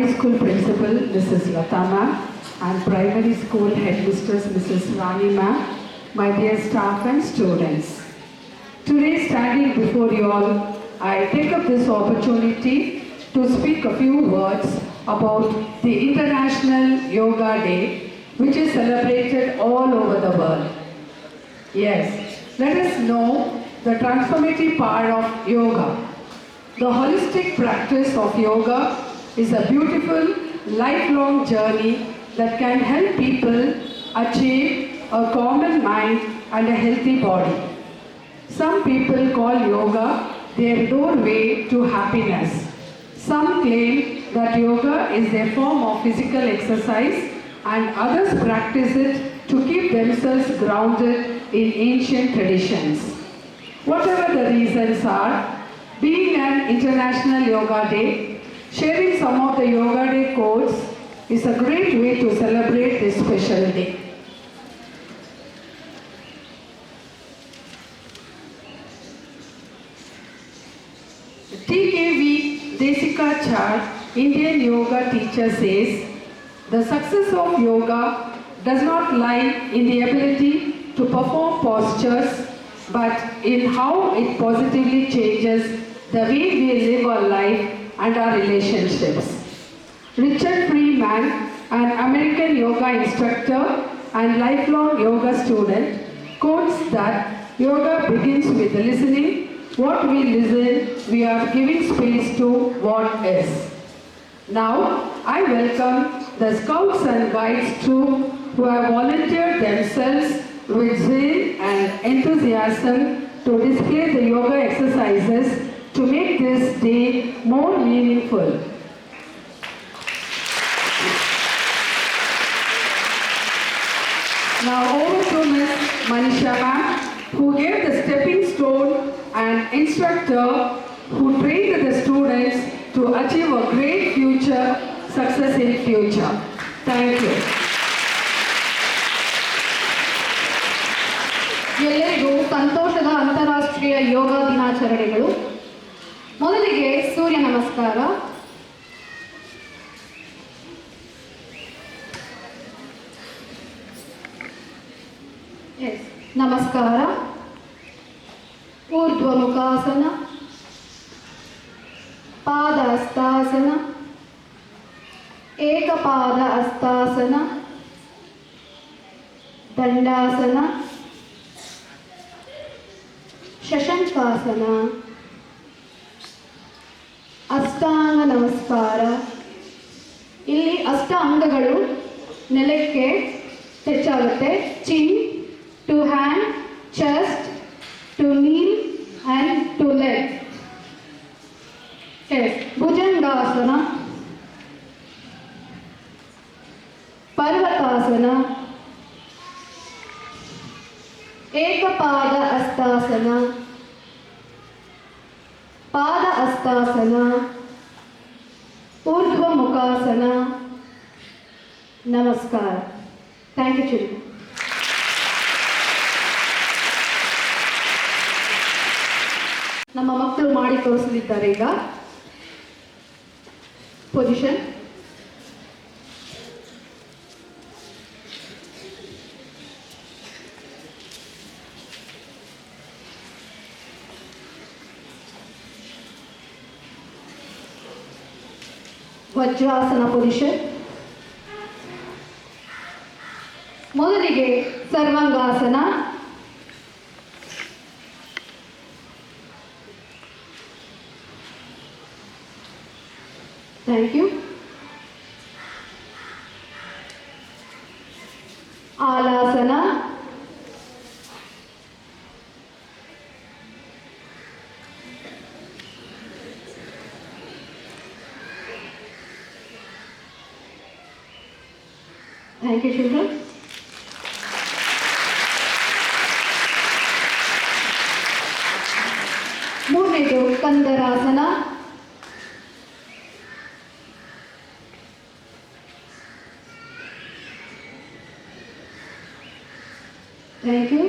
high school principal, Mrs. Lata ma'am, and primary school headmistress, Mrs. Rani ma'am, my dear staff and students. Today, standing before you all, I take up this opportunity to speak a few words about the International Yoga Day, which is celebrated all over the world. Yes, let us know the transformative power of yoga. The holistic practice of yoga is a beautiful, lifelong journey that can help people achieve a calm mind and a healthy body. Some people call yoga their doorway to happiness. Some claim that yoga is a form of physical exercise and others practice it to keep themselves grounded in ancient traditions. Whatever the reasons are, being an International Yoga Day, sharing some of the Yoga Day quotes is a great way to celebrate this special day. TKV Desikachar, Indian yoga teacher, says, the success of yoga does not lie in the ability to perform postures, but in how it positively changes the way we live our life and our relationships. Richard Freeman, an American yoga instructor and lifelong yoga student, quotes that yoga begins with listening. What we listen, we are giving space to what is. Now, I welcome the Scouts and Guides troop who have volunteered themselves with zeal and enthusiasm to display the yoga exercises to make this day more meaningful. Now over to Ms. Manisha ma'am, who gave the stepping stone and instructor who trained the students to achieve a great future, success in future. Thank you. ಎಲ್ಲರಿಗೂ ಸಂತೋಷದ ಅಂತಾರಾಷ್ಟ್ರೀಯ ಯೋಗ ದಿನಾಚರಣೆಗಳು. ಮೊದಲಿಗೆ ಸೂರ್ಯ ನಮಸ್ಕಾರ. ನಮಸ್ಕಾರ. ಊರ್ಧ್ವ ಮುಖಾಸನ, ಪಾದ ಹಸ್ತಾಸನ, ಏಕಪಾದ ಹಸ್ತಾಸನ, ದಂಡಾಸನ, ಶಶಂಕಾಸನ, ಅಷ್ಟಾಂಗ ನಮಸ್ಕಾರ. ಇಲ್ಲಿ ಅಷ್ಟ ಅಂಗಗಳು ನೆಲಕ್ಕೆ ಹೆಚ್ಚಾಗುತ್ತೆ. Chin, two hand, chest, two knee and two leg. Bhujangasana, Parvatasana, Ekapada Hastasana, Pada Hastasana, Urdhva Mukhasana. ನಮಸ್ಕಾರ. Thank you children. ನಮ್ಮ ಮಕ್ಕಳು ಮಾಡಿ ತೋರಿಸಲಿದ್ದಾರೆ ಈಗ. ಪೊಸಿಷನ್. ವಜ್ರಾಸನ ಪೊಸಿಷನ್. ಮೊದಲಿಗೆ Sarvangasana. Thank you. Halasana. Thank you children. ಮೂರನೇದು Kandharasana. Thank you.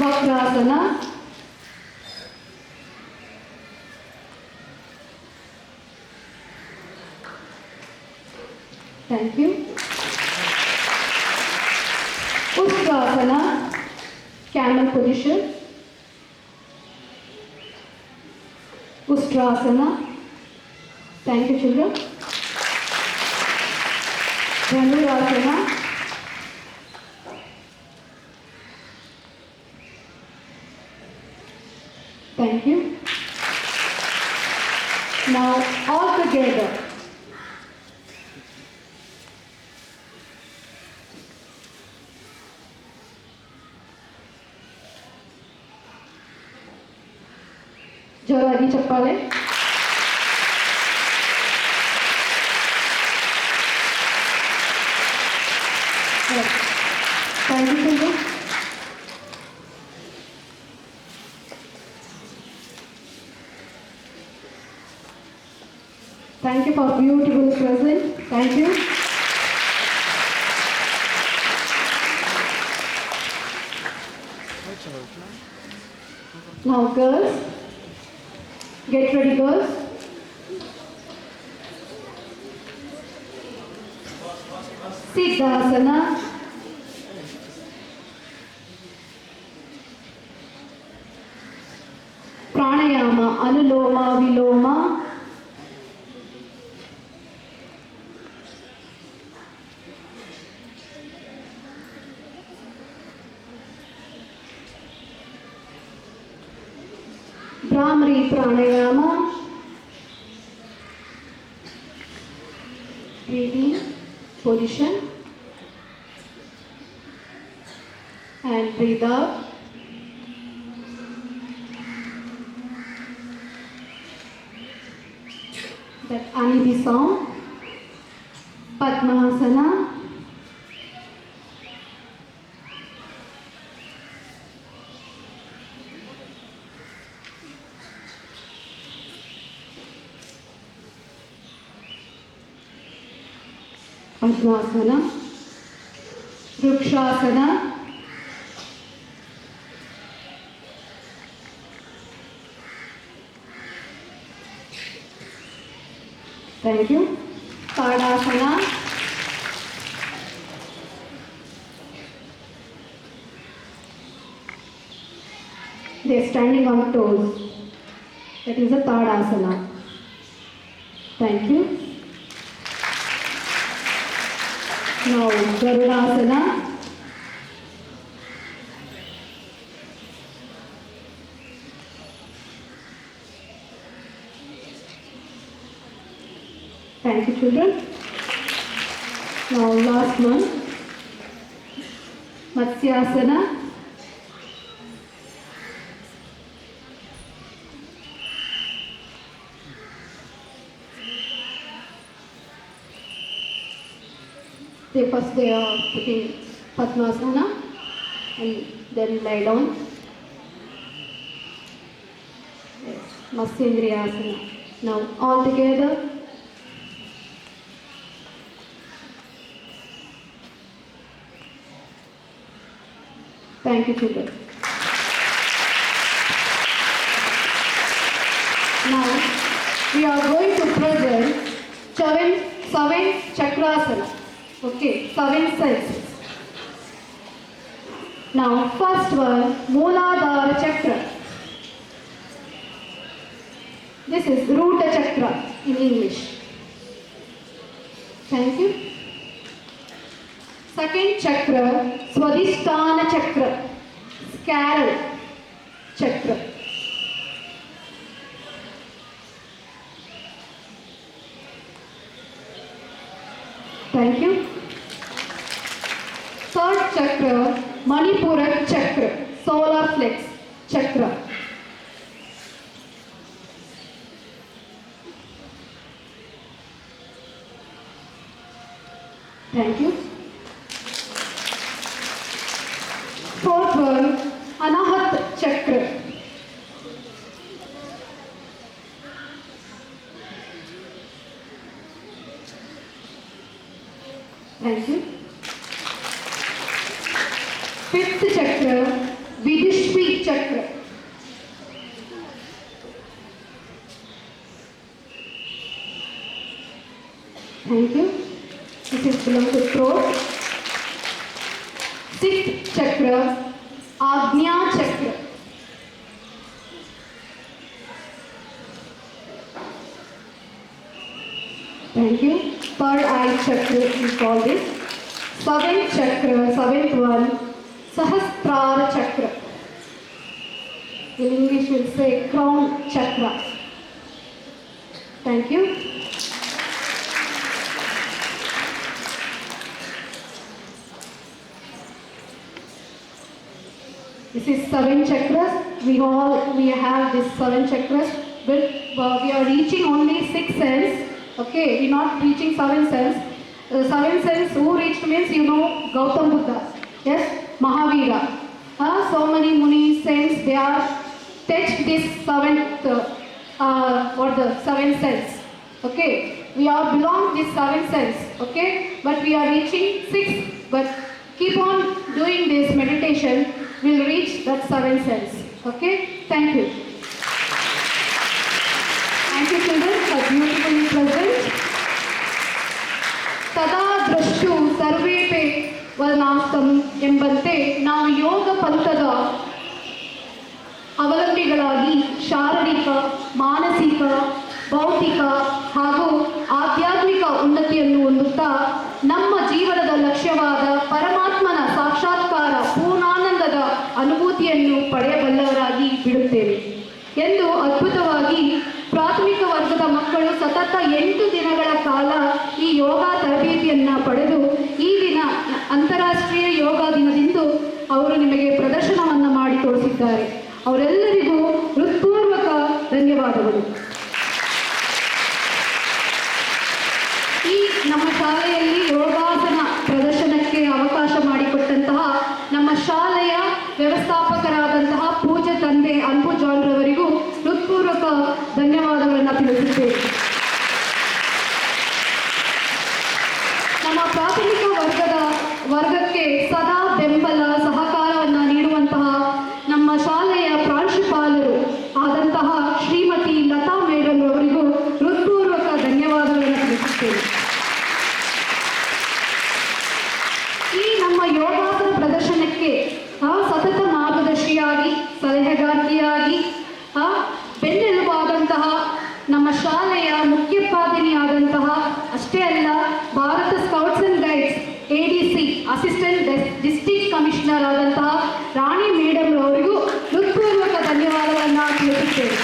Vakrasana. Thank you. Ustrasana, camel position. Ustrasana. Thank you, children. Dhanurasana. Thank you. Now all together. జోరాగి చెప్పాలి. Thank you children. Thank you for beautiful present. Thank you. Now girls, get ready girls. Siddhasana. Pranayama, Anuloma, Viloma. Brahmari Pranayama, breathing position and breathe out. That Anidhi sound. Padmasana. Padmasana, Vrukshasana, thank you, Tadasana, they are standing on toes, that is a Tadasana, thank you. Now, Garudasana. Thank you, children. Now, last one. Matsyasana. First they are putting Padmasana and then lie down. Yes. Matsyendrayasana. Now all together. Thank you, children. Now we are going to present seven chakrasana. Okay, 7 senses. Now, first one, Mooladhara Chakra. This is root chakra in English. Thank you. Second chakra, Swadhisthana Chakra, Scaral Chakra. Thank you. Third chakra, Manipura Chakra, solar flex chakra. Thank you. Fourth one, Anahat Chakra. Thank you. Fifth chakra, Vidishvi Chakra. Thank you. The is belong to throat. Sixth chakra, Agnya chakra. Thank you. Third eye chakra we call this. Seventh chakra, seventh one, Sahasrara chakra. In English we'll say crown chakra. Thank you. This is seven chakras. We have these seven chakras, but we are reaching only six cells. Okay, we are not reaching seven cells. Seven cells who reached means Gautam Buddha. Yes, Mahavira. So many Munis, saints, they are touched this seventh or the seven cells. Okay, we are belong this seven cells. Okay, but we are reaching six. But keep on doing this meditation. We'll reach that seven cells. Okay, thank you. Thank you, children, for beautifully present. Tada drashtu sarvepe valnastam ಎಂಬಂತೆ ನಾವು ಯೋಗ ಪಂಥದ ಅವಲಂಬಿಗಳಾಗಿ ಶಾರೀರಿಕ, ಮಾನಸಿಕ, ಭೌತಿಕ ಹಾಗೂ ಆಧ್ಯಾತ್ಮಿಕ ಉನ್ನತಿಯನ್ನು ಹೊಂದುತ್ತಾ ನಮ್ಮ ಜೀವನದ ಲಕ್ಷ್ಯವಾದ ಪರಮಾತ್ಮನ ಸಾಕ್ಷಾತ್ಕಾರ ಪೂರ್ಣಾನಂದದ ಅನುಭೂತಿಯನ್ನು ಪಡೆಯಬಲ್ಲವರಾಗಿ ಬಿಡುತ್ತೇವೆ ಎಂದು ಅದ್ಭುತವಾಗಿ ಪ್ರಾಥಮಿಕ ವರ್ಗದ ಮಕ್ಕಳು ಸತತ 8 ದಿನಗಳ ಕಾಲ ಈ ಯೋಗ ತರಬೇತಿಯನ್ನು ಪಡೆದು ಈ ದಿನ ಅಂತಾರಾಷ್ಟ್ರೀಯ ಯೋಗ ದಿನದಂದು ಅವರು ನಿಮಗೆ ಪ್ರದರ್ಶನವನ್ನು ಮಾಡಿ ತೋರಿಸಿದ್ದಾರೆ. ಅವರೆಲ್ಲರಿಗೂ ಹೃತ್ಪೂರ್ವಕ ಧನ್ಯವಾದಗಳು. ಈ ನಮ್ಮ ಶಾಲೆಯಲ್ಲಿ ಯೋಗಾಸನ ಪ್ರದರ್ಶನಕ್ಕೆ ಅವಕಾಶ ಮಾಡಿಕೊಟ್ಟಂತಹ ನಮ್ಮ ಶಾಲೆಯ ವ್ಯವಸ್ಥಾಪಕರಾದಂತಹ ಪೂಜ್ಯ ತಂದೆ ಅನ್ಬು ಜಾನ್ ರವರಿಗೂ ಹೃತ್ಪೂರ್ವಕ ಧನ್ಯವಾದಗಳನ್ನು ತಿಳಿಸುತ್ತೇವೆ. ನಮ್ಮ ಪ್ರಾಥಮಿಕ ವರ್ಗಕ್ಕೆ ಸದಾ ಬೆಂಬಲ ಸಹಕಾರವನ್ನು ನೀಡುವಂತಹ ನಮ್ಮ ಶಾಲೆಯ ಪ್ರಾಂಶುಪಾಲರು ಆದಂತಹ ಶ್ರೀಮತಿ ಲತಾ ಮೇಡಮ್ ಅವರಿಗೂ ಹೃತ್ಪೂರ್ವಕ ಧನ್ಯವಾದಗಳನ್ನು ತಿಳಿಸುತ್ತೇವೆ. ಈ ನಮ್ಮ ಯೋಗಾಸನ ಪ್ರದರ್ಶನಕ್ಕೆ ಸತತ ಮಾರ್ಗದರ್ಶಿಯಾಗಿ ಸಲಹೆಗಾರ್ತಿಯಾಗಿ ಬೆನ್ನೆಲುಬಾದಂತಹ ನಮ್ಮ ಶಾಲೆಯ ಮುಖ್ಯೋಪಾಧ್ಯಾಯಿನಿಯಾದಂತಹ ಅಷ್ಟೇ ಅಲ್ಲ, Bharat scouts and guides ADC assistant district commissioner ಆದಂತಹ ರಾಣಿ ಮೇಡಮ್ ಅವರಿಗೂ ಹೃತ್ಪೂರ್ವಕ ಧನ್ಯವಾದಗಳನ್ನು ತಿಳಿಸುತ್ತೇವೆ.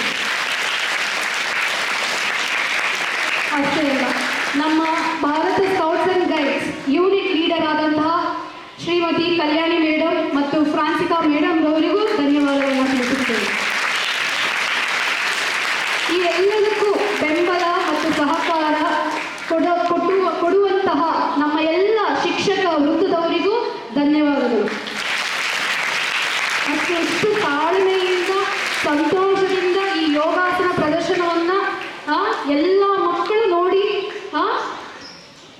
ಅಷ್ಟೇ ಅಲ್ಲ, ನಮ್ಮ Bharat scouts and guides unit leader ಆದಂತಹ ಶ್ರೀಮತಿ ಕಲ್ಯಾಣಿ ಮೇಡಮ್ ಮತ್ತು ಫ್ರಾನ್ಸಿಕಾ ಮೇಡಮ್ ಅವರಿಗೂ ಧನ್ಯವಾದಗಳನ್ನು ತಿಳಿಸುತ್ತೇವೆ. ಈ ಎಲ್ಲದಕ್ಕೂ ಬೆಂಬಲ ಮತ್ತು ಸಹಕಾರ ಕೊಡುವಂತಹ ನಮ್ಮ ಎಲ್ಲ ಶಿಕ್ಷಕ ವೃತ್ತದವರಿಗೂ ಧನ್ಯವಾದಗಳು. ಅಷ್ಟು ತಾಳ್ಮೆಯಿಂದ ಸಂತೋಷದಿಂದ ಈ ಯೋಗಾಸನ ಪ್ರದರ್ಶನವನ್ನು ಎಲ್ಲ ಮಕ್ಕಳು ನೋಡಿ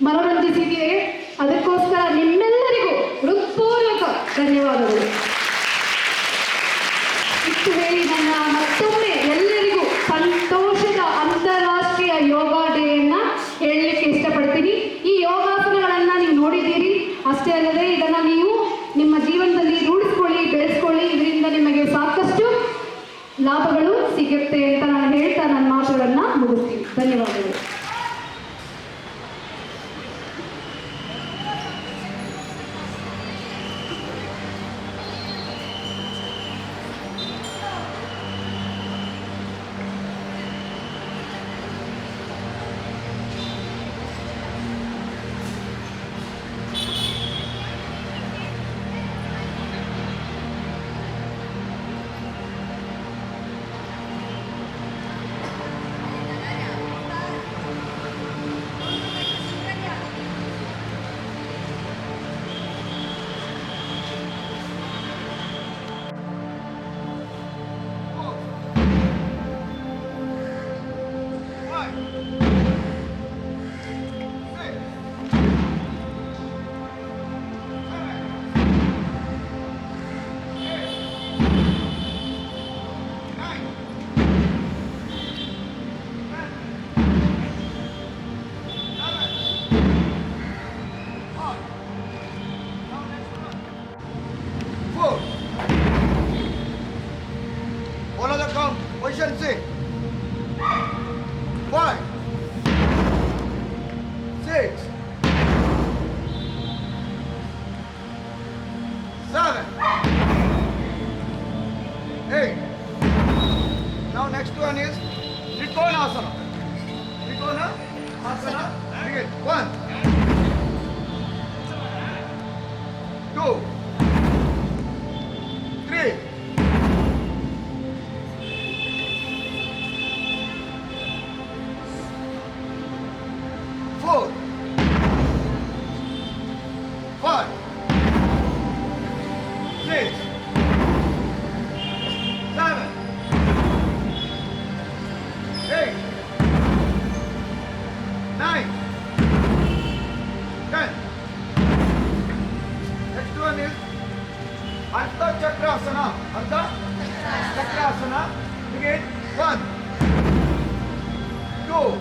ಮನರಂಜಿಸಿದ್ದೀರಿ. ಅದಕ್ಕೋಸ್ಕರ ನಿಮ್ಮೆಲ್ಲರಿಗೂ ಹೃತ್ಪೂರ್ವಕ ಧನ್ಯವಾದಗಳು. ಇಷ್ಟು ಹೇಳಿ ನನ್ನ ಮತ್ತೊಮ್ಮೆ ಎಲ್ಲರಿಗೂ ಸಂತೋಷದ ಅಂತಾರಾಷ್ಟ್ರೀಯ ಯೋಗ ಡೇಯನ್ನು ಹೇಳಲಿಕ್ಕೆ ಇಷ್ಟಪಡ್ತೀನಿ. ಈ ಯೋಗಾಸನಗಳನ್ನು ನೀವು ನೋಡಿದ್ದೀರಿ, ಅಷ್ಟೇ ಅಲ್ಲದೆ ಇದನ್ನು ನೀವು ನಿಮ್ಮ ಜೀವನದಲ್ಲಿ ರೂಢಿಸ್ಕೊಳ್ಳಿ, ಬೆಳೆಸ್ಕೊಳ್ಳಿ. ಇದರಿಂದ ನಿಮಗೆ ಸಾಕಷ್ಟು ಲಾಭಗಳು ಸಿಗುತ್ತೆ ಅಂತ ನಾನು ಹೇಳ್ತಾ ನನ್ನ ಮಾತುಗಳನ್ನು ಮುಗಿಸ್ತೀನಿ. ಧನ್ಯವಾದಗಳು. Trikonasana. Trikonasana. Begin. 1, 2, 3, 4, 5, 6, 7, 8, 9, 10. Next one is Anta Chakrasana. Anta Chakrasana. Begin. 1, 2,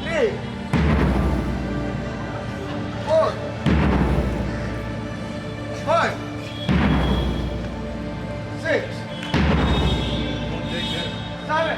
3, 4, 5, 6, 7.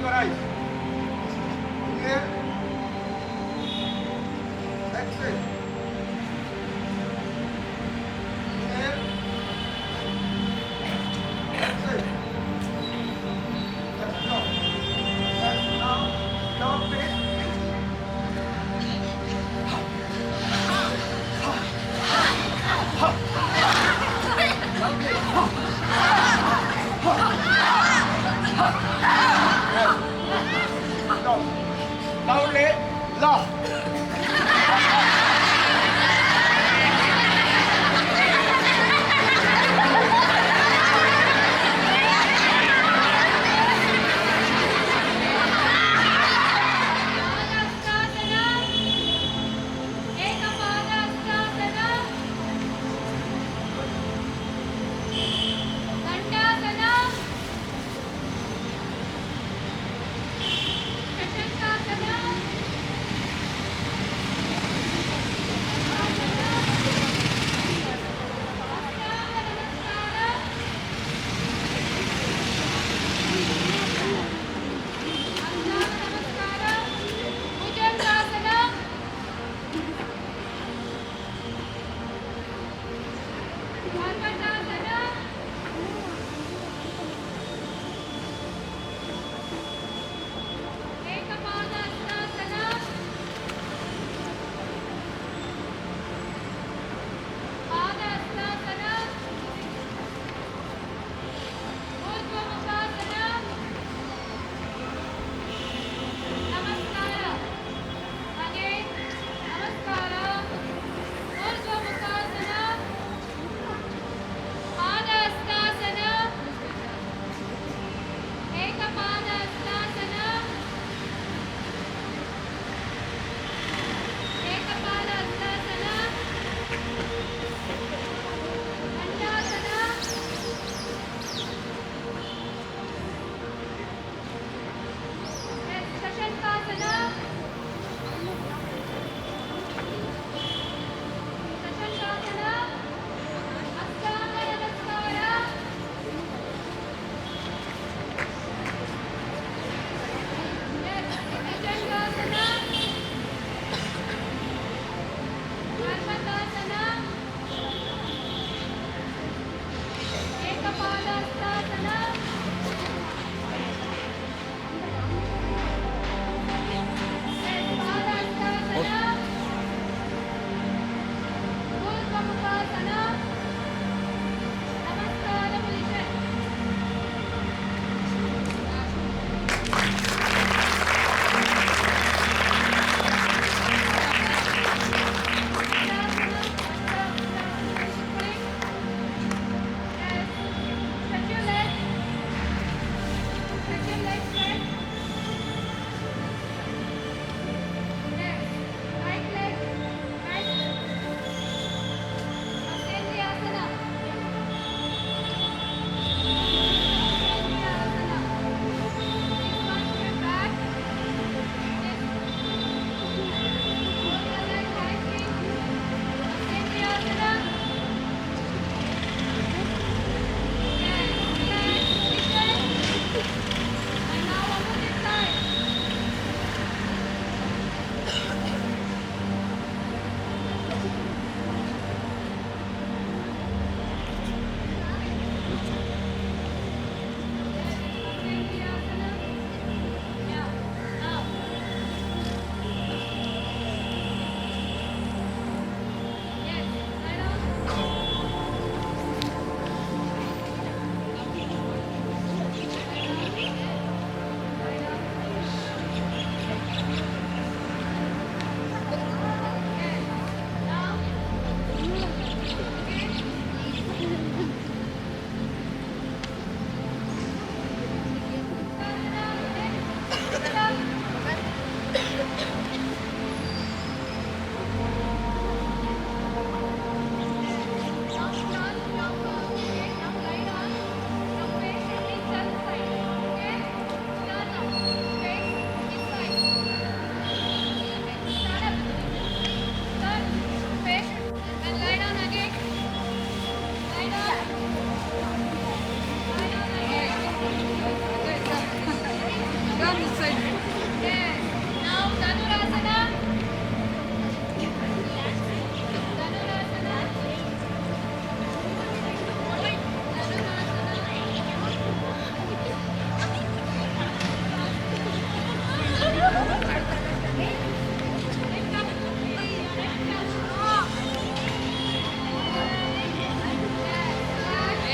your eyes. Inhale. Exhale. Inhale. Exhale. That's now. That's now. Down please.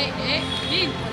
A, green.